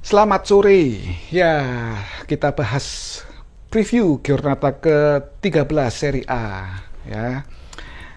Selamat sore. Ya, kita bahas preview Giornata ke-13 Serie A ya.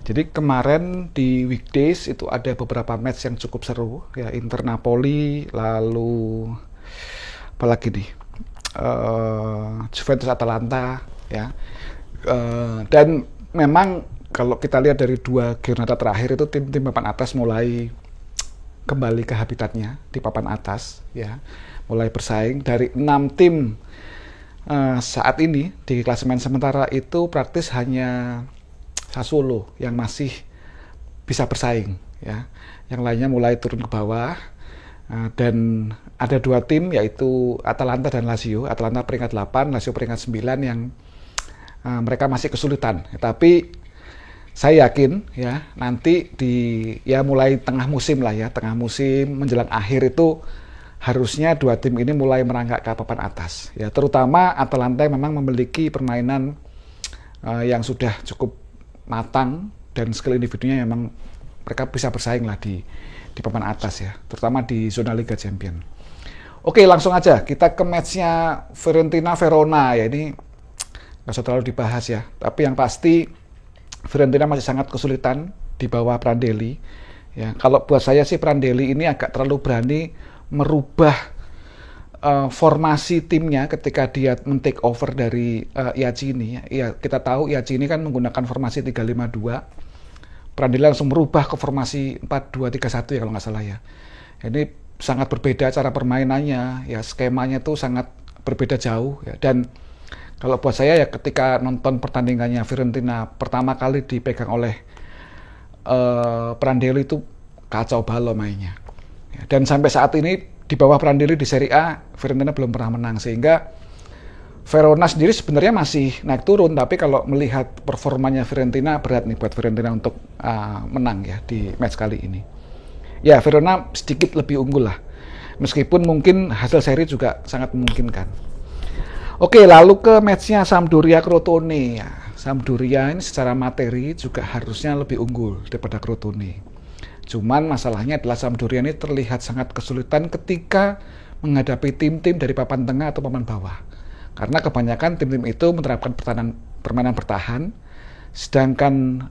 Jadi kemarin di weekdays itu ada beberapa match yang cukup seru ya, Inter Napoli, lalu apalagi nih? Juventus Atalanta ya. Dan memang kalau kita lihat dari dua Giornata terakhir itu tim-tim papan atas mulai kembali ke habitatnya di papan atas ya, mulai bersaing. Dari 6 tim saat ini di klasemen sementara itu praktis hanya Sassuolo yang masih bisa bersaing ya, yang lainnya mulai turun ke bawah. Dan ada 2 tim yaitu Atalanta dan Lazio. Atalanta peringkat 8, Lazio peringkat 9 yang mereka masih kesulitan, tapi saya yakin ya nanti mulai tengah musim lah ya, tengah musim menjelang akhir itu harusnya 2 tim ini mulai merangkak ke papan atas ya, terutama Atalanta yang memang memiliki permainan yang sudah cukup matang dan skill individunya memang mereka bisa bersaing lah di papan atas ya, terutama di zona Liga Champion. Oke, langsung aja kita ke matchnya Fiorentina Verona ya. Ini nggak usah terlalu dibahas ya, tapi yang pasti Fiorentina masih sangat kesulitan di bawah Prandelli. Ya, kalau buat saya sih Prandelli ini agak terlalu berani merubah formasi timnya ketika dia men-take over dari Iacchini. Ya, kita tahu Iacchini kan menggunakan formasi 3-5-2. Prandelli langsung merubah ke formasi 4-2-3-1 ya kalau nggak salah ya. Ini sangat berbeda cara permainannya, ya skemanya tuh sangat berbeda jauh ya. Dan kalau buat saya ya ketika nonton pertandingannya Fiorentina pertama kali dipegang oleh Prandelli itu kacau balau mainnya. Ya, dan sampai saat ini di bawah Prandelli di Serie A Fiorentina belum pernah menang, sehingga Verona sendiri sebenarnya masih naik turun, tapi kalau melihat performanya Fiorentina berat nih buat Fiorentina untuk menang ya di match kali ini. Ya Verona sedikit lebih unggul lah, meskipun mungkin hasil seri juga sangat memungkinkan. Oke, lalu ke matchnya Sampdoria Crotone ya. Sampdoria ini secara materi juga harusnya lebih unggul daripada Crotone. Cuman masalahnya adalah Sampdoria ini terlihat sangat kesulitan ketika menghadapi tim-tim dari papan tengah atau papan bawah. Karena kebanyakan tim-tim itu menerapkan permainan bertahan, sedangkan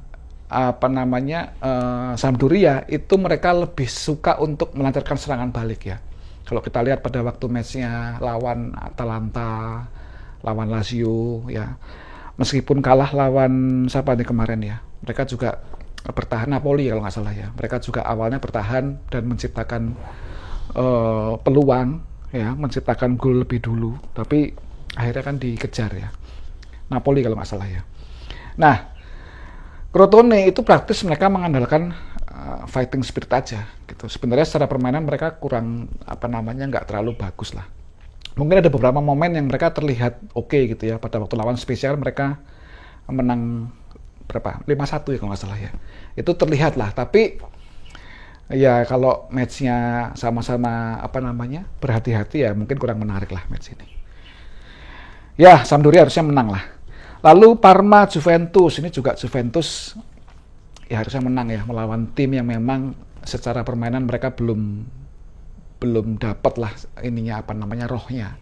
Sampdoria itu mereka lebih suka untuk melancarkan serangan balik ya. Kalau kita lihat pada waktu matchnya lawan Atalanta, lawan Lazio ya, meskipun kalah lawan siapa nih kemarin ya, mereka juga bertahan, Napoli kalau nggak salah ya, mereka juga awalnya bertahan dan menciptakan peluang ya, menciptakan gol lebih dulu, tapi akhirnya kan dikejar ya, Napoli kalau nggak salah ya. Nah, Crotone itu praktis mereka mengandalkan fighting spirit aja gitu. Sebenarnya secara permainan mereka kurang nggak terlalu bagus lah. Mungkin ada beberapa momen yang mereka terlihat oke gitu ya. Pada waktu lawan Spesial mereka menang berapa? 5-1 ya kalau nggak salah ya. Itu terlihat lah, tapi ya kalau matchnya sama-sama berhati-hati ya mungkin kurang menarik lah match ini. Ya, Sampdoria harusnya menang lah. Lalu Parma Juventus, ini juga Juventus ya harusnya menang ya, melawan tim yang memang secara permainan mereka belum dapat lah rohnya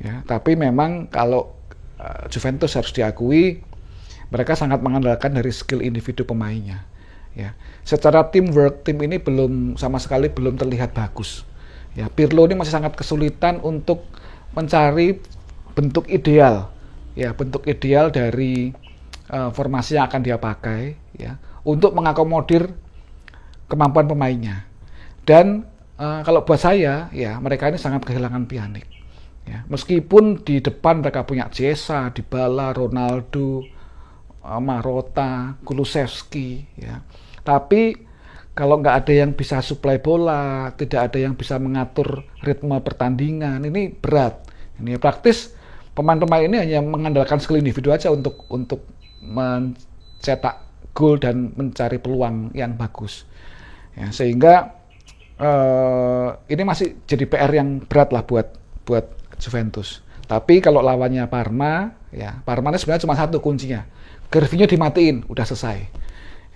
ya. Tapi memang kalau Juventus harus diakui mereka sangat mengandalkan dari skill individu pemainnya ya. Secara teamwork tim ini sama sekali belum terlihat bagus ya. Pirlo ini masih sangat kesulitan untuk mencari bentuk ideal dari formasi yang akan dia pakai ya, untuk mengakomodir kemampuan pemainnya. Dan kalau buat saya ya mereka ini sangat kehilangan Pjanic ya. Meskipun di depan mereka punya Chiesa, Dybala, Ronaldo, Marotta, Kulusevski ya, tapi kalau nggak ada yang bisa suplai bola, tidak ada yang bisa mengatur ritme pertandingan, ini berat. Ini praktis pemain-pemain ini hanya mengandalkan skill individu aja untuk mencetak gol dan mencari peluang yang bagus ya, sehingga ini masih jadi PR yang berat lah buat Juventus. Tapi kalau lawannya Parma ya, Parma ini sebenarnya cuma satu kuncinya, Gervinho dimatiin udah selesai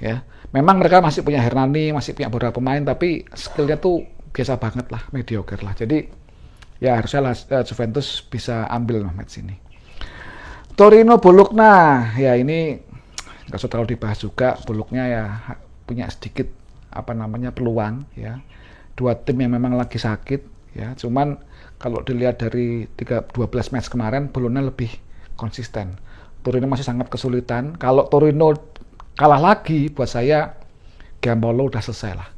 ya. Memang mereka masih punya Hernani, masih punya beberapa pemain, tapi skillnya tuh biasa banget lah, mediocre lah. Jadi Ya harusnya Juventus bisa ambil match ini. Torino Bologna, ya ini nggak usah terlalu dibahas juga. Bologna ya punya sedikit peluang ya. Dua tim yang memang lagi sakit ya. Cuman kalau dilihat dari 12 match kemarin, Bologna lebih konsisten. Torino masih sangat kesulitan. Kalau Torino kalah lagi, buat saya Giampaolo udah selesai lah.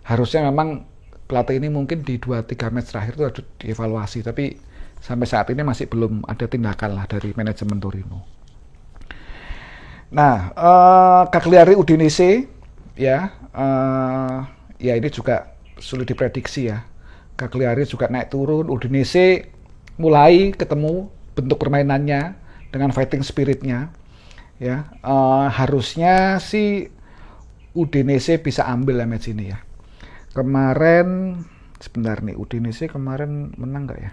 Harusnya memang pelatih ini mungkin di 2-3 match terakhir itu harus dievaluasi, tapi sampai saat ini masih belum ada tindakan lah dari manajemen Torino. Nah, Cagliari Udinese ya, ya ini juga sulit diprediksi ya. Cagliari juga naik turun, Udinese mulai ketemu bentuk permainannya dengan fighting spiritnya ya. Harusnya sih Udinese bisa ambil ya match ini ya. Kemarin, sebentar nih, Udinese kemarin menang nggak ya?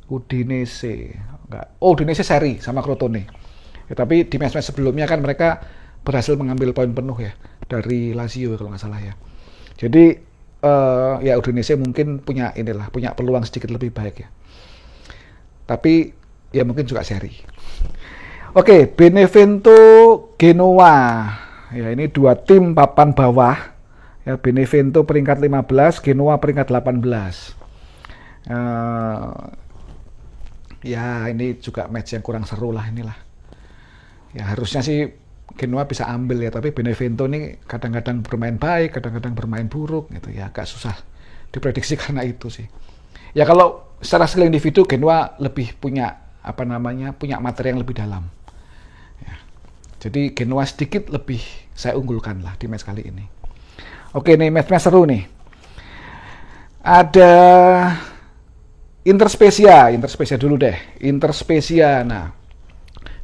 Udinese, enggak. Oh, Udinese seri sama Crotone. Ya, tapi di match-match sebelumnya kan mereka berhasil mengambil poin penuh ya dari Lazio kalau nggak salah ya. Jadi ya Udinese mungkin punya peluang sedikit lebih baik ya. Tapi ya mungkin juga seri. Oke, Benevento Genoa. Ya, ini dua tim papan bawah. Ya, Benevento peringkat 15, Genoa peringkat 18. Ya, ini juga match yang kurang seru lah inilah. Ya, harusnya sih Genoa bisa ambil ya, tapi Benevento ini kadang-kadang bermain baik, kadang-kadang bermain buruk gitu ya, agak susah diprediksi karena itu sih. Ya kalau secara skill individu Genoa lebih punya punya materi yang lebih dalam. Jadi Genoa sedikit lebih saya unggulkan lah di match kali ini. Oke nih, match seru nih. Ada Inter Spezia dulu deh. Inter Spezia. Nah,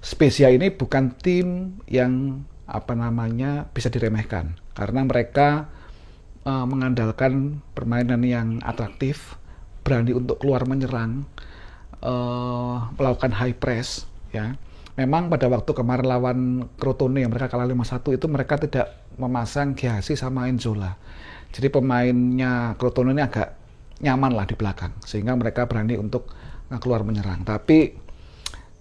Spezia ini bukan tim yang bisa diremehkan karena mereka mengandalkan permainan yang atraktif, berani untuk keluar menyerang, melakukan high press ya. Memang pada waktu kemarin lawan Crotone yang mereka kalah 5-1 itu mereka tidak memasang Gyasi sama Enzola. Jadi pemainnya Crotone ini agak nyaman lah di belakang sehingga mereka berani untuk keluar menyerang. Tapi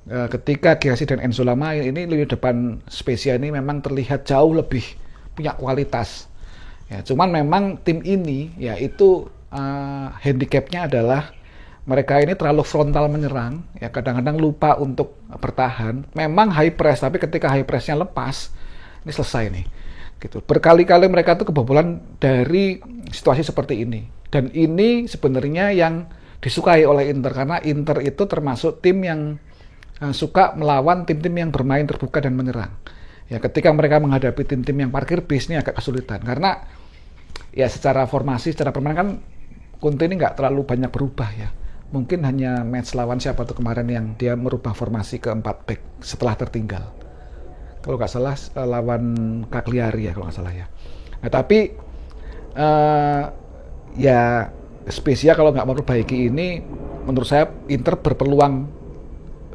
ketika Gyasi dan Enzola main, ini lini depan Spezia ini memang terlihat jauh lebih punya kualitas. Ya, cuman memang tim ini ya itu handicapnya adalah mereka ini terlalu frontal menyerang, ya kadang-kadang lupa untuk bertahan. Memang high press, tapi ketika high pressnya lepas, ini selesai nih. Gitu. Berkali-kali mereka tuh kebobolan dari situasi seperti ini. Dan ini sebenarnya yang disukai oleh Inter, karena Inter itu termasuk tim yang suka melawan tim-tim yang bermain terbuka dan menyerang. Ya ketika mereka menghadapi tim-tim yang parkir bis ini agak kesulitan, karena ya secara formasi, secara permainan kan Conte ini nggak terlalu banyak berubah ya. Mungkin hanya match lawan siapa tuh kemarin yang dia merubah formasi ke 4 back setelah tertinggal. Kalau nggak salah lawan Cagliari ya kalau nggak salah ya. Nah tapi ya Spezia kalau nggak memperbaiki ini, menurut saya Inter berpeluang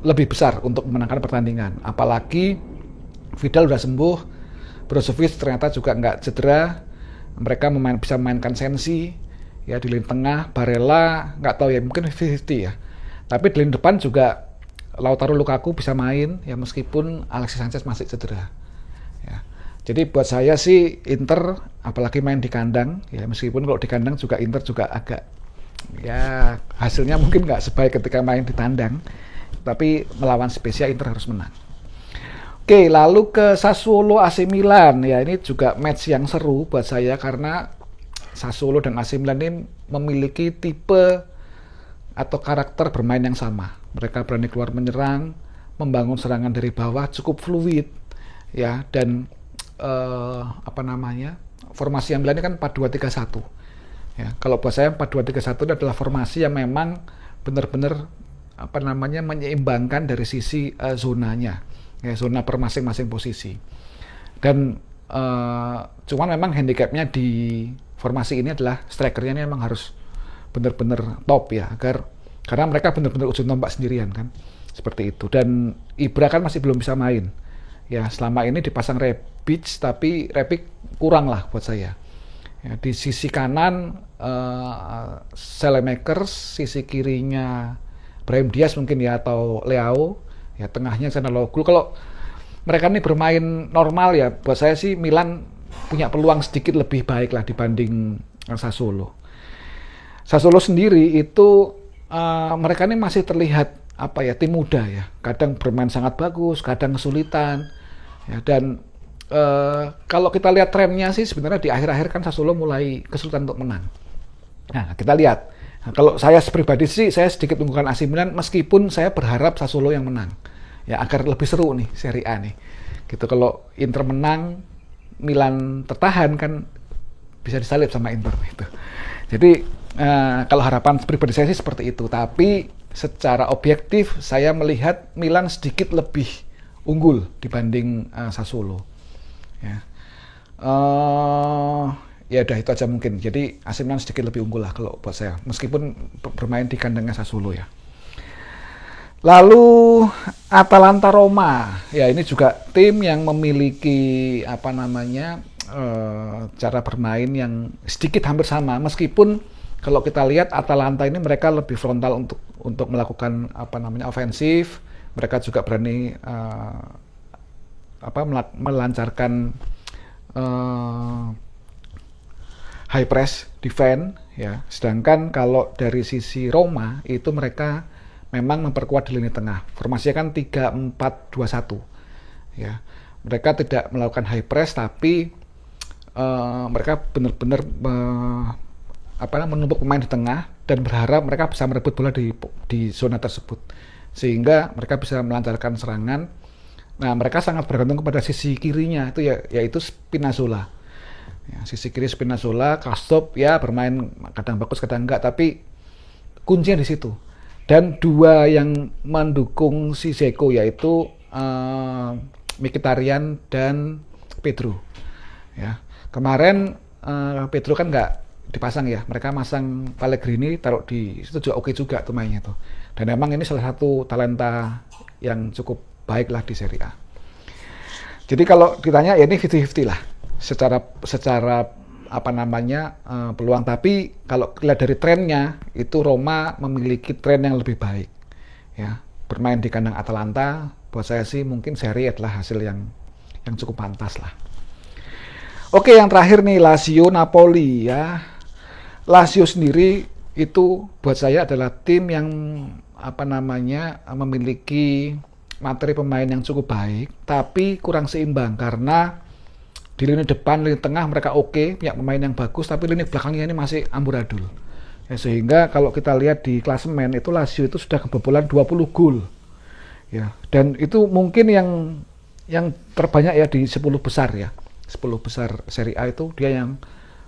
lebih besar untuk memenangkan pertandingan. Apalagi Vidal udah sembuh, Brozovic ternyata juga nggak cedera, mereka bisa memainkan Sensi. Ya di lini tengah, Barella nggak tahu ya, mungkin 50-50 ya. Tapi di lini depan juga Lautaro Lukaku bisa main ya meskipun Alexis Sanchez masih cedera. Ya. Jadi buat saya sih Inter apalagi main di kandang ya, meskipun kalau di kandang juga Inter juga agak ya hasilnya mungkin nggak sebaik ketika main di tandang. Tapi melawan Spezia Inter harus menang. Oke, lalu ke Sassuolo AC Milan ya, ini juga match yang seru buat saya karena Sassuolo dan AC Milan ini memiliki tipe atau karakter bermain yang sama. Mereka berani keluar menyerang, membangun serangan dari bawah cukup fluid, ya dan formasi yang Milan ini kan 4-2-3-1. Ya, kalau buat saya 4-2-3-1 itu adalah formasi yang memang benar-benar menyeimbangkan dari sisi zonanya, ya, zona per masing-masing posisi. Dan cuman memang handicapnya di formasi ini adalah strikernya ini memang harus benar-benar top ya, karena mereka benar-benar ujung tombak sendirian kan, seperti itu. Dan Ibra kan masih belum bisa main ya, selama ini dipasang Rebic, tapi Rebic kurang lah buat saya Ya, di sisi kanan Saelemaekers, sisi kirinya Brahim Diaz mungkin ya, atau Leao, ya tengahnya Çalhanoğlu. Kalau mereka ini bermain normal ya, buat saya sih Milan punya peluang sedikit lebih baik lah dibanding Sassuolo. Sassuolo sendiri itu mereka ini masih terlihat apa ya, tim muda ya, kadang bermain sangat bagus, kadang kesulitan ya, dan kalau kita lihat trennya sih sebenarnya di akhir-akhir kan Sassuolo mulai kesulitan untuk menang. Nah, kita lihat. Nah, kalau saya pribadi sih, saya sedikit mengunggulkan AC Milan, meskipun saya berharap Sassuolo yang menang. Ya, agar lebih seru nih Serie A nih. Gitu, kalau Inter menang, Milan tertahan kan bisa disalip sama Inter itu. Jadi kalau harapan pribadi saya sih seperti itu. Tapi secara objektif saya melihat Milan sedikit lebih unggul dibanding Sassuolo. Ya. Ya udah itu aja mungkin. Jadi AC Milan sedikit lebih unggul lah kalau buat saya, meskipun bermain di kandangnya Sassuolo ya. Lalu Atalanta Roma, ya ini juga tim yang memiliki apa namanya cara bermain yang sedikit hampir sama, meskipun kalau kita lihat Atalanta ini mereka lebih frontal untuk melakukan apa namanya ofensif, mereka juga berani melancarkan high press defense ya. Sedangkan kalau dari sisi Roma itu mereka memang memperkuat di lini tengah. Formasinya kan 3-4-2-1 ya. Mereka tidak melakukan high press, tapi mereka benar-benar menumpuk pemain di tengah dan berharap mereka bisa merebut bola di zona tersebut sehingga mereka bisa melancarkan serangan. Nah, mereka sangat bergantung kepada sisi kirinya itu ya, yaitu Spinazzola. Ya, sisi kiri Spinazzola, Kastrop ya bermain kadang bagus kadang enggak, tapi kuncinya di situ. Dan dua yang mendukung si Dzeko yaitu Mkhitaryan dan Pedro. Ya, kemarin Pedro kan nggak dipasang ya, mereka masang Pellegrini taruh di situ juga oke juga tuh mainnya tuh. Dan memang ini salah satu talenta yang cukup baik lah di Serie A. Jadi kalau ditanya ya ini 50-50 lah secara apa namanya peluang, tapi kalau lihat dari trennya itu Roma memiliki tren yang lebih baik ya, bermain di kandang Atalanta buat saya sih mungkin seri adalah hasil yang cukup pantas lah. Oke, yang terakhir nih Lazio Napoli ya. Lazio sendiri itu buat saya adalah tim yang apa namanya memiliki materi pemain yang cukup baik tapi kurang seimbang, karena di lini depan, lini tengah mereka oke, punya pemain yang bagus, tapi lini belakangnya ini masih amburadul. Ya, sehingga kalau kita lihat di klasemen itu Lazio itu sudah kebobolan 20 gol. Ya, dan itu mungkin yang terbanyak ya di 10 besar ya. 10 besar Serie A itu dia yang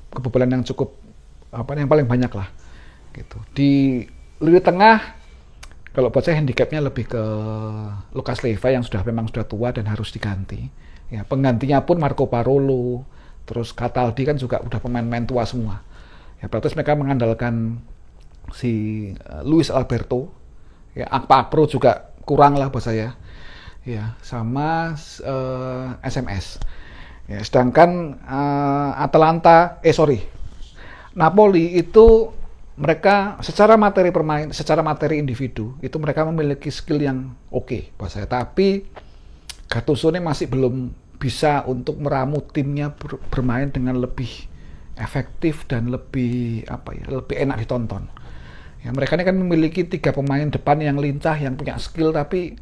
kebobolan yang cukup yang paling banyak lah. Gitu. Di lini tengah kalau buat saya handicapnya lebih ke Lucas Leiva yang memang sudah tua dan harus diganti. Ya, penggantinya pun Marco Parolo, terus Cataldi kan juga udah pemain-pemain tua semua. Ya, berarti mereka mengandalkan si Luis Alberto. Ya, Akpa Pro juga kurang lah buat saya. Ya, sama SMS. Ya, sedangkan Napoli itu mereka secara materi permain, secara materi individu itu mereka memiliki skill yang oke buat saya. Tapi Gattuso ini masih belum bisa untuk meramu timnya bermain dengan lebih efektif dan lebih lebih enak ditonton. Ya, mereka ini kan memiliki 3 pemain depan yang lincah, yang punya skill, tapi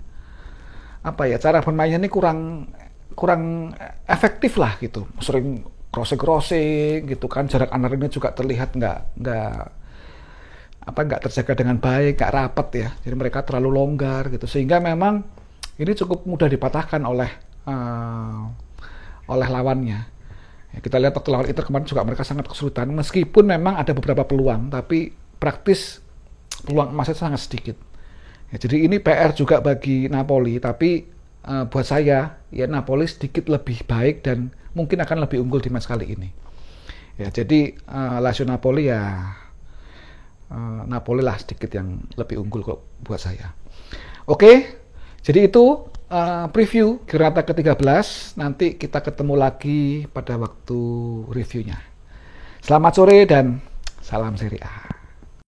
cara bermainnya ini kurang efektif lah gitu. Sering crossing gitu kan, jarak antaranya juga terlihat nggak terjaga dengan baik, nggak rapat ya. Jadi mereka terlalu longgar gitu, sehingga memang ini cukup mudah dipatahkan oleh lawannya. Ya, kita lihat waktu lawan Inter kemarin juga mereka sangat kesulitan, meskipun memang ada beberapa peluang, tapi praktis peluang emasnya sangat sedikit. Ya, jadi ini PR juga bagi Napoli, tapi buat saya ya Napoli sedikit lebih baik dan mungkin akan lebih unggul di match kali ini. Ya, jadi Lazio Napoli ya Napoli lah sedikit yang lebih unggul kok buat saya. Oke, jadi itu preview Giornata ke-13. Nanti kita ketemu lagi pada waktu reviewnya. Selamat sore dan salam Serie A.